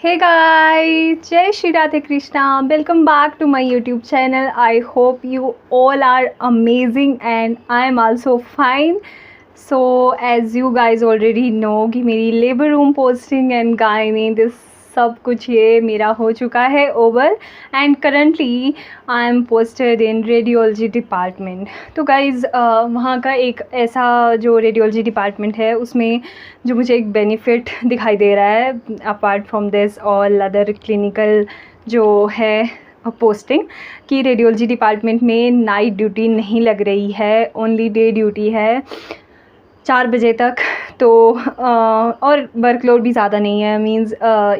Hey guys, Jai Shri Radhe Krishna. Welcome back to my YouTube channel. I hope you all are amazing and I am also fine. So as you guys already know कि मेरी labour room posting and gynae this सब कुछ ये मेरा हो चुका है over and currently I am posted in radiology department. तो गाइज़ वहाँ का एक ऐसा जो रेडियोलॉजी डिपार्टमेंट है उसमें जो मुझे एक बेनिफिट दिखाई दे रहा है apart from this all other clinical जो है पोस्टिंग कि रेडियोलॉजी डिपार्टमेंट में नाइट ड्यूटी नहीं लग रही है, ओनली डे ड्यूटी है 4 बजे तक। तो और वर्कलोड भी ज़्यादा नहीं है, मींस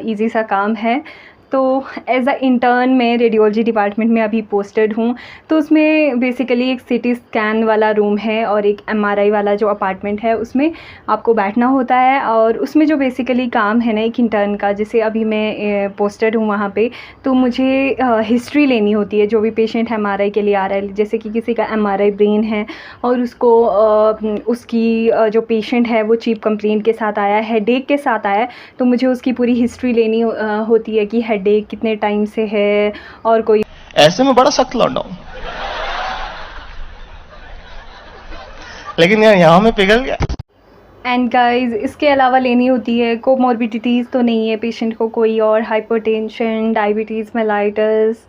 इजी सा काम है। तो एज अ इंटर्न मैं रेडियोलॉजी डिपार्टमेंट में अभी पोस्टेड हूँ। तो उसमें बेसिकली एक सीटी स्कैन वाला रूम है और एक एमआरआई वाला जो अपार्टमेंट है उसमें आपको बैठना होता है। और उसमें जो बेसिकली काम है ना एक इंटर्न का, जैसे अभी मैं पोस्टेड हूँ वहाँ पे, तो मुझे हिस्ट्री लेनी होती है जो भी पेशेंट एमआरआई के लिए आ रहा है। जैसे कि किसी का एमआरआई ब्रेन है और उसको उसकी जो पेशेंट है वो चीप कंप्लेंट के साथ आया है, हेडेक के साथ आया है, तो मुझे उसकी पूरी हिस्ट्री लेनी होती है कि हेडेक कितने टाइम से है और कोई ऐसे में बड़ा सख्त लौंडा हूं, लेकिन यार यहाँ में पिघल गया। एंड गाइस इसके अलावा लेनी होती है कोमॉर्बिडिटीज़ तो नहीं है पेशेंट को कोई और, hypertension, diabetes mellitus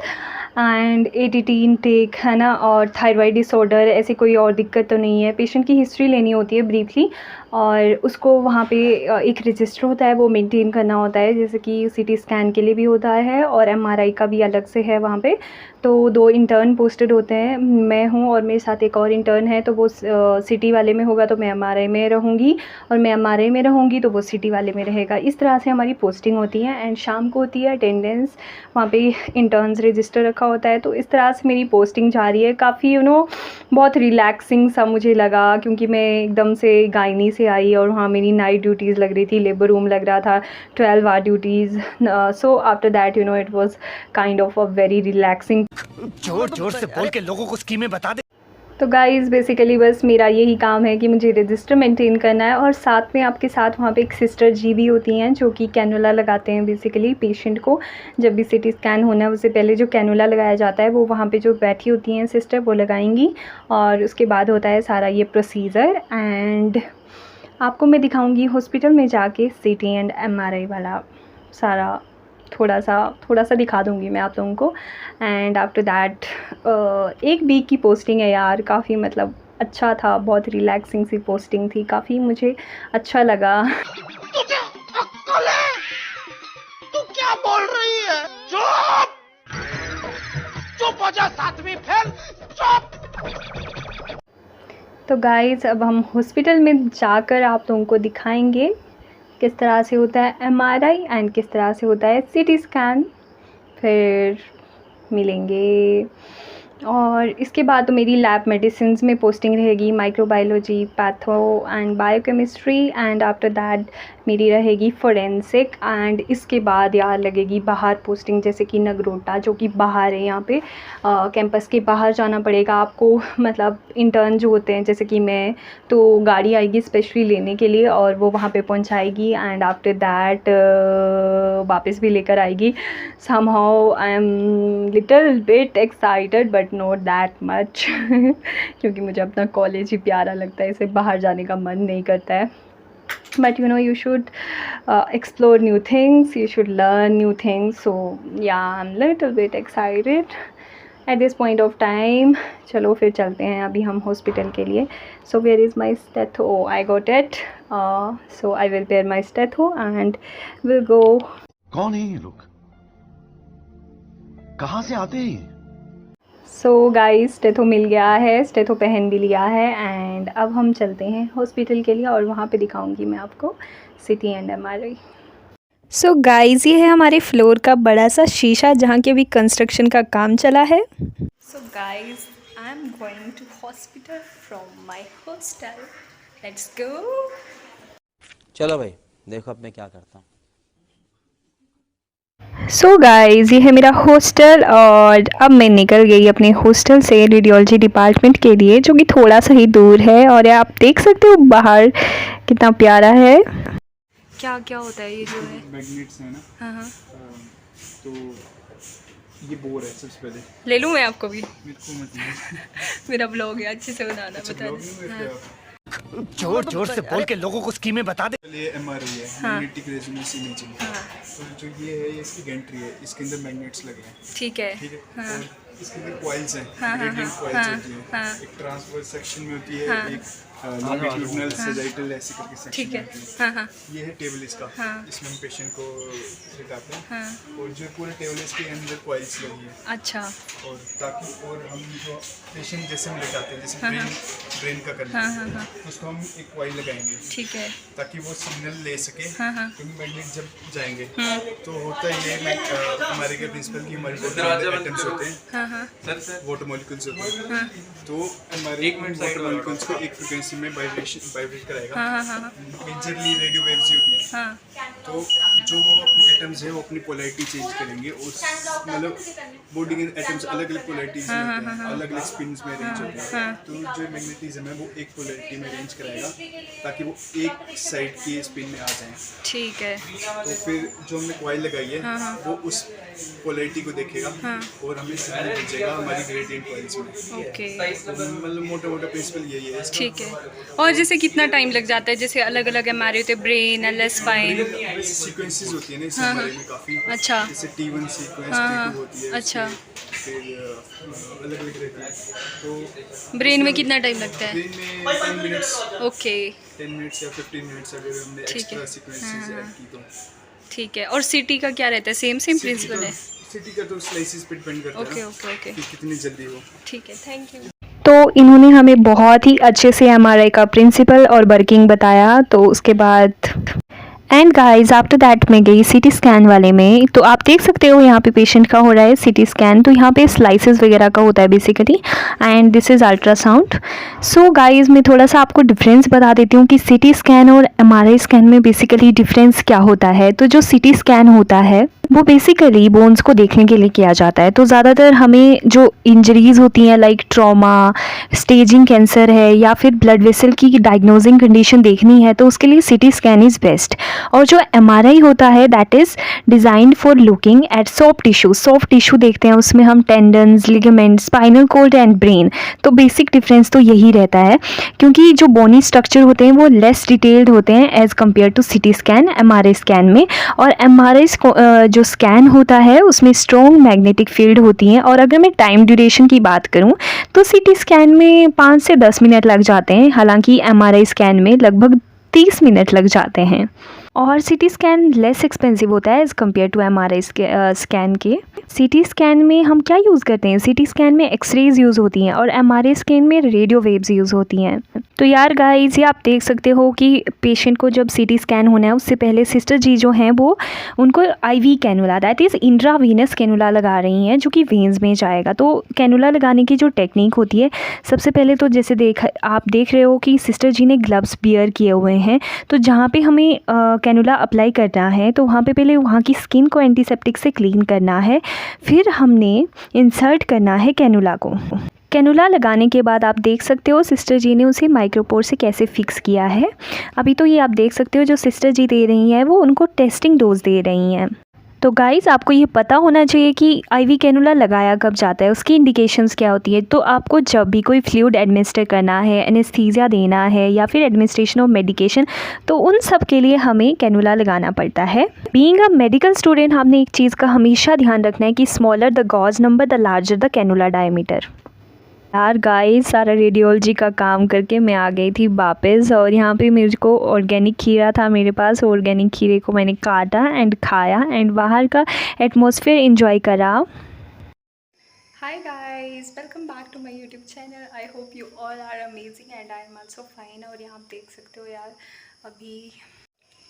and ATT intake है ना, और थायराइड डिसऑर्डर, ऐसी कोई और दिक्कत तो नहीं है। पेशेंट की हिस्ट्री लेनी होती है ब्रीफली और उसको वहाँ पे एक रजिस्टर होता है वो मेंटेन करना होता है, जैसे कि सीटी स्कैन के लिए भी होता है और एमआरआई का भी अलग से है वहाँ पे। तो 2 इंटर्न पोस्टेड होते हैं, मैं हूँ और मेरे साथ एक और इंटर्न है। तो वो सिटी वाले में होगा तो मैं एमआरआई में रहूँगी और मैं एमआरआई में रहूँगी तो वो सिटी वाले में रहेगा। इस तरह से हमारी पोस्टिंग होती है एंड शाम को होती है अटेंडेंस, वहाँ पे इंटर्न्स रजिस्टर रखा होता है। तो इस तरह से मेरी पोस्टिंग जा रही है। काफ़ी बहुत रिलैक्सिंग सा मुझे लगा क्योंकि मैं एकदम से गायनी से आई और वहाँ मेरी नाइट ड्यूटीज़ लग रही थी, लेबर रूम लग रहा था, 12 hour duties. So after that it was kind of a very relaxing. जोर जोर से बोल के लोगों को स्कीमें बता दे। तो गाइज़ बेसिकली बस मेरा यही काम है कि मुझे रजिस्टर मेंटेन करना है और साथ में आपके साथ वहाँ पे एक सिस्टर जी भी होती हैं जो कि कैनुला लगाते हैं। बेसिकली पेशेंट को जब भी सीटी स्कैन होना है उससे पहले जो कैनुला लगाया जाता है वो वहाँ पे जो बैठी होती हैं सिस्टर वो लगाएंगी और उसके बाद होता है सारा ये प्रोसीजर। एंड आपको मैं दिखाऊँगी हॉस्पिटल में जाके सीटी एंड एमआरआई वाला सारा थोड़ा सा दिखा दूँगी मैं आप लोगों को। एंड आफ्टर दैट 1 वीक की पोस्टिंग है यार, काफ़ी मतलब अच्छा था, बहुत रिलैक्सिंग सी पोस्टिंग थी, काफ़ी मुझे अच्छा लगा। तुझे अक्ल है? तू क्या बोल रही है? चुप चुप हो जा, 7वीं फेल, चुप। तो गाइज़ अब हम हॉस्पिटल में जाकर आप लोगों को दिखाएंगे किस तरह से होता है एमआरआई एंड किस तरह से होता है सीटी स्कैन, फिर मिलेंगे। और इसके बाद तो मेरी लैब मेडिसिन्स में पोस्टिंग रहेगी, microbiology, patho and biochemistry. And after that मेरी रहेगी फोरेंसिक। एंड इसके बाद यार लगेगी बाहर पोस्टिंग, जैसे कि नगरोटा जो कि बाहर है, यहाँ पे कैंपस के बाहर जाना पड़ेगा आपको। मतलब इंटर्न जो होते हैं जैसे कि मैं, तो गाड़ी आएगी स्पेशली लेने के लिए और वो वहाँ पे पहुँचाएगी एंड आफ्टर दैट वापस भी लेकर आएगी। Somehow I am little bit excited but not that much क्योंकि मुझे अपना कॉलेज ही प्यारा लगता है, इसे बाहर जाने का मन नहीं करता है। But you should explore new things, you should learn new things. So yeah, I'm little bit excited at this point of time. चलो फिर चलते हैं अभी हम हॉस्पिटल के लिए। So where is my stetho? Oh, I got it. So I will wear my stetho and we'll go. कौन है ये लोग? कहाँ से आते हैं? सो गाइस स्टेथो मिल गया है, स्टेथो पहन भी लिया है एंड अब हम चलते हैं हॉस्पिटल के लिए और वहाँ पे दिखाऊंगी मैं आपको सीटी एंड एमआरआई। सो गाइस ये है हमारे फ्लोर का बड़ा सा शीशा जहाँ के भी कंस्ट्रक्शन का काम चला है। So guys I am going to hospital from my hostel, let's go. चलो भाई देखो अब मैं क्या करता हूँ। सो गाइज़ ये है मेरा हॉस्टल और अब मैं निकल गई अपने हॉस्टल से रेडियोलॉजी डिपार्टमेंट के लिए, जो कि थोड़ा सा ही दूर है। और आप देख सकते हो बाहर कितना प्यारा है। क्या क्या होता है ये जो है? मैग्नेट्स है ना, हाँ हाँ, तो ये बोर है सबसे पहले। ले लूँ मैं आपको भी? मेरे को मतलब मेरा ब्लॉग है, अच्छे से बनाना, अच्छा बता ब्लॉग दें। नहीं हाँ। करते आप। जोर जोर से बोल के लोगों को स्कीमें बता दे। पहले MRI है, मैग्नेटिक रेजोनेंस इमेजिंग। हाँ। तो जो ये है, ये इसकी गैंट्री है, इसके अंदर मैग्नेट्स लगे हैं, ठीक है। ठीक है। हाँ। और इसके अंदर कॉइल्स हैं, हाँ, हाँ, ग्रेडियंट हाँ, कॉइल्स हाँ, होती हैं। हाँ। एक ट्रांसवर्स सेक्शन में होती है, हाँ। एक लॉन्गिट्यूडिनल सेजाइटल ऐसे करके सेक्शन ठीक में है। होती है। हाँ हाँ ये है टेबल इसका, हाँ। इसमें हम पेशेंट को लिटाते हैं। हाँ। और जो पूरे टेबल इसके अंदर कॉइल्स लगी है, अच्छा। और ताकि और हम जो पेशेंट जैसे हम लिटाते हैं, जैसे हाँ, ब्रेन का करना हाँ है, हाँ हाँ, तो उसको हम एक कॉइल लगाएंगे ठीक है। ताकि वो सिग्नल ले सके। हाँ हाँ, क्योंकि मैग्नेट जब जाएंगे तो होता ये हमारे के प्रिंसिपल की हमारी बॉडी में एटम्स होते हैं, हाँ हाँ वाटर मॉलिक्यूल्स होते हैं। हाँ तो हमारे वाटर मॉलिक्यूल्स को एक फ्रिक्वेंसी में वाइब्रेट कराएगा। हाँ हाँ हाँ मेजरली रेडियो वेव्स ही होती हैं। हाँ, तो जो एटम्स हैं वो अपनी पोलैरिटी चेंज करेंगे, उस मतलब बॉडी के एटम्स अलग अलग पोलैरिटीज में होते हैं, अलग अलग स्पिन्स में अरेंज होते हैं। तो जो मैग्नेटिज्म है वो एक पोलैरिटी में अरेंज कराएगा ताकि वो एक साइड की स्पिन में आ जाए। ठीक है। तो फिर जो हमने कॉइल लगाई है वो उस पोलैरिटी को देखेगा और हमें सिग्नल भेजेगा हमारी ग्रेडियंट कॉइल्स में। ओके, तो मतलब मोटा मोटा प्रिंसिपल यही है इसका। ठीक है। और जैसे कितना टाइम लग जाता है? जैसे अलग अलग हमारे होते हैं, ब्रेन, एलएस, स्पाइन। सीक्वेंसेस होती है ना इस हमारे में काफ़ी। अच्छा। जैसे T1 सीक्वेंस, हाँ, T2 होती है, अच्छा। फिर अलग अलग रहती है। तो ब्रेन में कितना टाइम लगता है? ब्रेन में 10 मिनट्स, ओके, 10 मिनट्स या 15 मिनट्स अगर हमने ठीक है। एक्स्ट्रा सीक्वेंसेस ऐड की तो। ठीक है। और सिटी का क्या रहता है? सेम प्रिंसिपल है? सिटी का तो स्लाइसिस पे डिपेंड करता है ओके ना, ओके ओके, कि कितनी जल्दी हो। ठीक है, थैंक यू। तो इन्होंने हमें बहुत ही अच्छे से एमआरआई का प्रिंसिपल और वर्किंग बताया। तो उसके बाद एंड गाइस आफ्टर दैट मैं गई सीटी स्कैन वाले में। तो आप देख सकते हो यहाँ पे पेशेंट का हो रहा है सीटी स्कैन। तो यहाँ पे स्लाइसेस वगैरह का होता है basically, and this is ultrasound. So guys मैं थोड़ा सा आपको डिफरेंस बता देती हूँ कि सीटी स्कैन और एमआरआई स्कैन में बेसिकली डिफरेंस क्या होता है। तो जो सीटी स्कैन होता है वो बेसिकली बोन्स को देखने के लिए किया जाता है। तो ज़्यादातर हमें जो इंजरीज़ होती हैं लाइक ट्रॉमा, स्टेजिंग कैंसर है या फिर ब्लड वेसल की डायग्नोजिंग कंडीशन देखनी है तो उसके लिए सीटी स्कैन इज़ बेस्ट। और जो एमआरआई होता है that is designed for looking at soft tissue देखते हैं, उसमें हम tendons, ligament, spinal cord and brain. तो बेसिक डिफरेंस तो यही रहता है, क्योंकि जो बोनी स्ट्रक्चर होते हैं वो लेस डिटेल्ड होते हैं as compare to CT scan MRI scan में। और एमआरआई जो स्कैन होता है उसमें स्ट्रॉन्ग मैग्नेटिक फील्ड होती हैं। और अगर मैं टाइम ड्यूरेशन की बात करूं तो सीटी स्कैन में 5 से 10 मिनट लग जाते हैं, हालांकि एमआरआई स्कैन में लगभग 30 मिनट लग जाते हैं। और सीटी स्कैन लेस एक्सपेंसिव होता है as compare to MRI scan के। सीटी स्कैन में हम क्या यूज़ करते हैं? सीटी स्कैन में एक्सरेज यूज़ होती हैं और एमआरआई स्कैन में रेडियो वेव्स यूज़ होती हैं। तो यार गाइस ये आप देख सकते हो कि पेशेंट को जब सीटी स्कैन होना है उससे पहले सिस्टर जी जो हैं वो उनको IV cannula that is intravenous cannula लगा रही हैं, जो कि वेन्स में जाएगा। तो कैनुला लगाने की जो टेक्निक होती है, सबसे पहले तो जैसे आप देख रहे हो कि सिस्टर जी ने ग्लव्स बियर किए हुए हैं। तो जहाँ पे हमें कैनुला अप्लाई करना है तो वहाँ पे पहले वहाँ की स्किन को एंटीसेप्टिक से क्लीन करना है, फिर हमने इंसर्ट करना है कैनुला को। कैनुला लगाने के बाद आप देख सकते हो सिस्टर जी ने उसे माइक्रोपोर से कैसे फिक्स किया है। अभी तो ये आप देख सकते हो जो सिस्टर जी दे रही हैं वो उनको टेस्टिंग डोज दे रही हैं। तो गाइज़ आपको ये पता होना चाहिए कि आईवी कैनुला लगाया कब जाता है, उसकी इंडिकेशंस क्या होती है। तो आपको जब भी कोई फ्लूइड एडमिनिस्टर करना है, एनेस्थीसिया देना है या फिर एडमिनिस्ट्रेशन ऑफ मेडिकेशन, तो उन सब के लिए हमें कैनुला लगाना पड़ता है। बीइंग अ मेडिकल स्टूडेंट हमने एक चीज़ का हमेशा ध्यान रखना है कि smaller the gauge number the larger the cannula diameter. यार गाइस सारा रेडियोलॉजी का काम करके मैं आ गई थी वापस, और यहाँ पे मेरे को ऑर्गेनिक खीरा था मेरे पास। ऑर्गेनिक खीरे को मैंने काटा एंड खाया एंड बाहर का एटमॉस्फेयर एंजॉय करा। Hi guys, welcome back to my YouTube channel. I hope you all are amazing and I am also fine. और यहाँ आप देख सकते हो यार अभी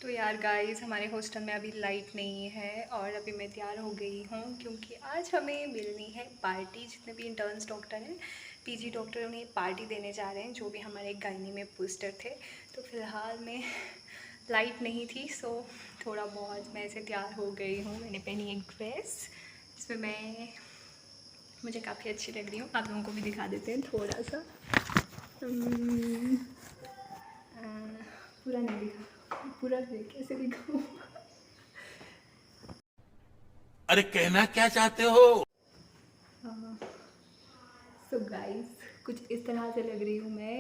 तो यार गाइस हमारे हॉस्टल में अभी लाइट नहीं है और अभी मैं तैयार हो गई हूँ क्योंकि आज हमें मिलनी है पार्टी। जितने भी इंटर्न्स डॉक्टर हैं, पीजी डॉक्टर, उन्हें पार्टी देने जा रहे हैं जो भी हमारे गायनी में पोस्टर थे। तो फ़िलहाल में लाइट नहीं थी, सो थोड़ा बहुत मैं ऐसे तैयार हो गई हूँ। मैंने पहनी एक ड्रेस, इसमें मुझे काफ़ी अच्छी लग रही हूँ। आप लोगों को भी दिखा देते हैं थोड़ा सा। पूरा नहीं दिखा, पूरा देख कैसे दिखाऊं। अरे कहना क्या चाहते हो? सो गाइस कुछ इस तरह से लग रही हूँ मैं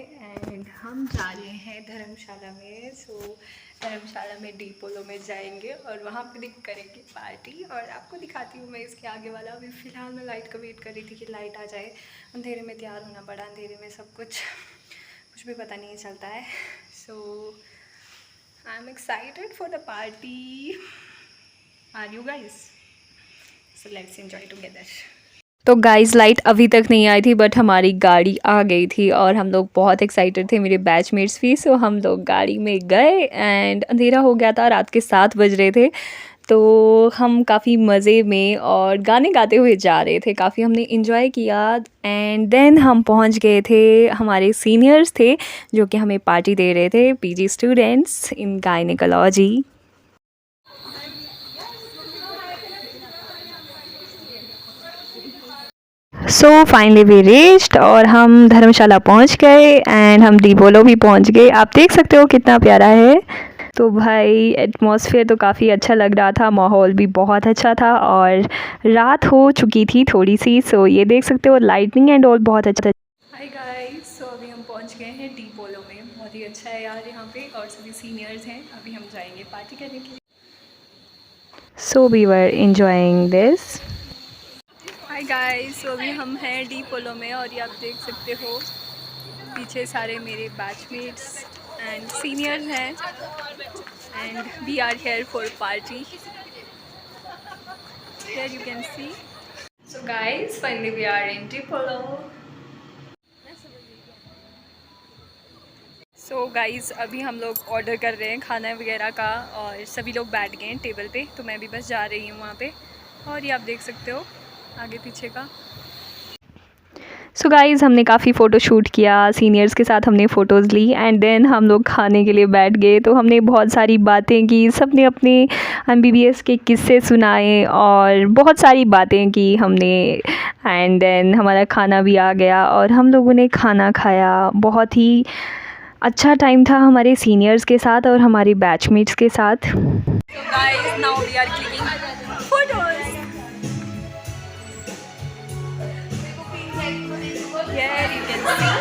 एंड हम जा रहे हैं धर्मशाला में। सो धर्मशाला में डी पोलो में जाएंगे और वहाँ पे करेंगे पार्टी और आपको दिखाती हूँ मैं इसके आगे वाला। अभी फ़िलहाल मैं लाइट का वेट कर रही थी कि लाइट आ जाए। अंधेरे में तैयार होना पड़ा, अंधेरे में सब कुछ भी पता नहीं चलता है। So I am excited for the party. Are you guys? So let's enjoy together. तो गाइस लाइट अभी तक नहीं आई थी बट हमारी गाड़ी आ गई थी और हम लोग बहुत एक्साइटेड थे, मेरे बैचमेट्स भी। सो हम लोग गाड़ी में गए एंड अंधेरा हो गया था, रात के 7 बज रहे थे। तो हम काफ़ी मज़े में और गाने गाते हुए जा रहे थे, काफ़ी हमने इन्जॉय किया। एंड देन हम पहुंच गए थे, हमारे सीनियर्स थे जो कि हमें पार्टी दे रहे थे, PG students in gynaecology. So finally we reached और हम धर्मशाला पहुंच गए एंड हम डी पोलो भी पहुंच गए। आप देख सकते हो कितना प्यारा है। तो भाई एटमॉस्फेयर तो काफ़ी अच्छा लग रहा था, माहौल भी बहुत अच्छा था और रात हो चुकी थी थोड़ी सी। सो ये देख सकते हो लाइटनिंग एंड ऑल बहुत अच्छा था। हाय गाइस, सो अभी हम पहुंच गए हैं डी पोलो में। बहुत ही अच्छा है यार यहाँ पे और सभी सीनियर्स हैं। अभी हम जाएंगे पार्टी करने के लिए। So we were enjoying this. Hi guys, so अभी हम हैं डी पोलो में और ये आप देख सकते हो पीछे सारे मेरे बैचमेट्स एंड सीनियर्स हैं and we are here for party. Here you can see. So guys finally we are in D Polo. So guys अभी हम लोग ऑर्डर कर रहे हैं खाना वगैरह का और सभी लोग बैठ गए हैं टेबल पे। तो मैं भी बस जा रही हूँ वहाँ पे और ये आप देख सकते हो आगे पीछे का। सो गाइज़ हमने काफ़ी फ़ोटो शूट किया, सीनियर्स के साथ हमने फ़ोटोज़ ली एंड देन हम लोग खाने के लिए बैठ गए। तो हमने बहुत सारी बातें की, सब ने अपने MBBS के किस्से सुनाए और बहुत सारी बातें की हमने। एंड देन हमारा खाना भी आ गया और हम लोगों ने खाना खाया। बहुत ही अच्छा टाइम था हमारे सीनियर्स के साथ और हमारे बैचमेट्स के साथ। So guys, now we are clicking photos. Here you can see.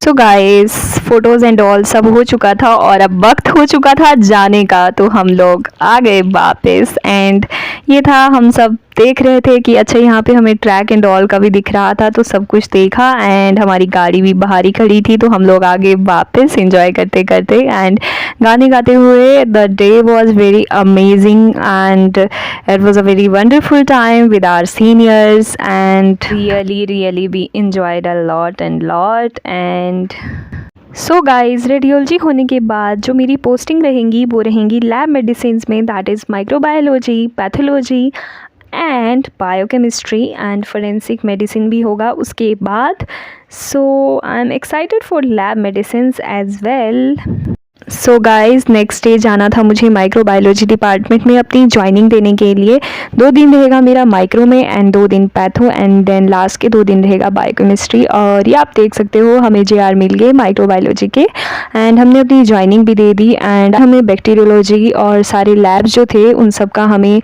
So guys photos and all सब हो चुका था और अब वक्त हो चुका था जाने का। तो हम लोग आ गए वापस एंड ये था, हम सब देख रहे थे कि अच्छा यहाँ पे हमें ट्रैक एंड ऑल का भी दिख रहा था। तो सब कुछ देखा एंड हमारी गाड़ी भी बाहर ही खड़ी थी। तो हम लोग आगे वापस एंजॉय करते करते एंड गाने गाते हुए। The day was very amazing and it was a very wonderful time with our seniors and really we enjoyed a lot and so guys radiology होने के बाद जो मेरी पोस्टिंग रहेंगी वो रहेंगी लैब मेडिसिन्स में, that is microbiology, pathology and biochemistry and forensic medicine भी होगा उसके बाद। So I am excited for lab medicines as well. So guys next day जाना था मुझे माइक्रोबायोलॉजी डिपार्टमेंट में अपनी ज्वाइनिंग देने के लिए। 2 दिन रहेगा मेरा माइक्रो में एंड 2 दिन पैथो एंड देन लास्ट के 2 दिन रहेगा बायोकेमिस्ट्री। और ये आप देख सकते हो हमें JR मिल गए माइक्रोबायोलॉजी के एंड हमने अपनी ज्वाइनिंग भी दे दी एंड हमें बैक्टीरियोलॉजी और सारे लैब्स जो थे उन सब का हमें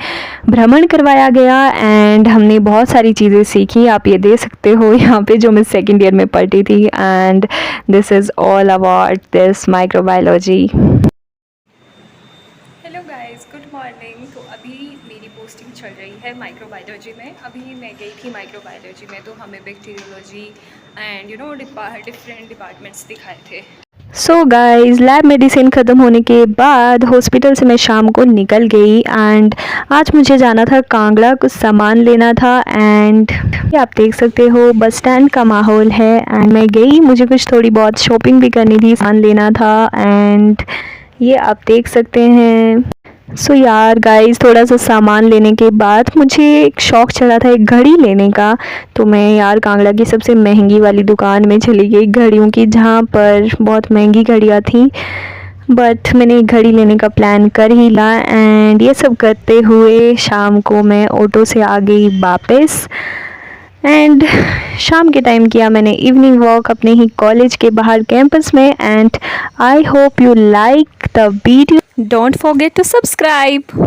भ्रमण करवाया गया एंड हमने बहुत सारी चीज़ें सीखी। आप ये देख सकते हो यहाँ पे जो मैं सेकेंड ईयर में पढ़ती थी and this is all about this microbiology. Hello guys, good morning. तो अभी मेरी पोस्टिंग चल रही है माइक्रोबायोलॉजी में। अभी मैं गई थी माइक्रोबायोलॉजी में तो हमें बैक्टीरियोलॉजी एंड डिफरेंट डिपार्टमेंट्स दिखाए थे। सो गाइज़ लैब मेडिसिन ख़त्म होने के बाद हॉस्पिटल से मैं शाम को निकल गई एंड आज मुझे जाना था कांगड़ा, कुछ सामान लेना था एंड आप देख सकते हो बस स्टैंड का माहौल है एंड मैं गई, मुझे कुछ थोड़ी बहुत शॉपिंग भी करनी थी, सामान लेना था एंड ये आप देख सकते हैं। सो यार गाइस थोड़ा सा सामान लेने के बाद मुझे एक शौक़ चढ़ा था एक घड़ी लेने का। तो मैं यार कांगड़ा की सबसे महंगी वाली दुकान में चली गई घड़ियों की, जहाँ पर बहुत महंगी घड़ियाँ थी। बट मैंने एक घड़ी लेने का प्लान कर ही ला एंड ये सब करते हुए शाम को मैं ऑटो से आ गई वापस एंड शाम के टाइम किया मैंने इवनिंग वॉक अपने ही कॉलेज के बाहर कैंपस में. And I hope you like the video. Don't forget to subscribe.